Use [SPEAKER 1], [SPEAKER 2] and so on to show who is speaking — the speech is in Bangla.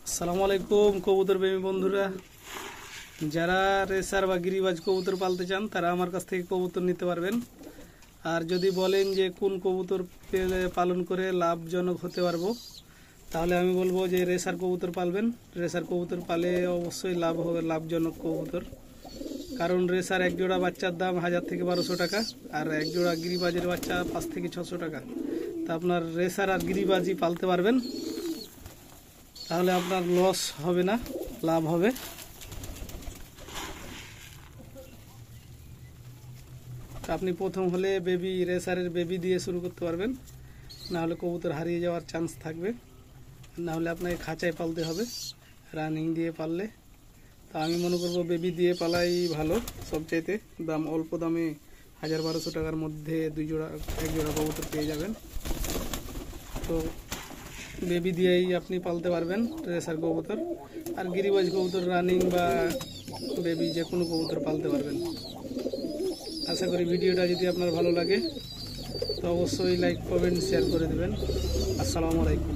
[SPEAKER 1] আসসালামু আলাইকুম কবুতর প্রেমী বন্ধুরা, যারা রেসার বা গিরিবাজ কবুতর পালতে চান তারা আমার কাছ থেকে কবুতর নিতে পারবেন। আর যদি বলেন যে কোন কবুতর পালন করে লাভজনক হতে পারবো, তাহলে আমি বলবো যে রেসার কবুতর পালবেন। রেসার কবুতর পালে অবশ্যই লাভ হবে, লাভজনক কবুতর। কারণ রেসার এক জোড়া বাচ্চার দাম 1000 থেকে 1200 টাকা, আর এক জোড়া গিরিবাজের বাচ্চা 5 থেকে 600 টাকা। তা আপনার রেসার আর গিরিবাজই পালতে পারবেন, তাহলে আপনার লস হবে না, লাভ হবে। আপনি প্রথম হলে রেসারের বেবি দিয়ে শুরু করতে পারবেন, না হলে কবুতর হারিয়ে যাওয়ার চান্স থাকবে। না হলে আপনাকে খাঁচায় পালতে হবে, রানিং দিয়ে পাললে। তা আমি মনে করবো বেবি দিয়ে পালাই ভালো। সবচাইতে দাম অল্প দামে 1000-1200 টাকার মধ্যে এক জোড়া কবুতর পেয়ে যাবেন। তো বেবি দিয়েই আপনি পালতে পারবেন রেসার কবুতর। আর গিরিবাজ কবুতর রানিং বা বেবি যে কোনো কবুতর পালতে পারবেন। আশা করি ভিডিওটা যদি আপনার ভালো লাগে তো অবশ্যই লাইক, কমেন্ট, শেয়ার করে দেবেন। আসসালামু আলাইকুম।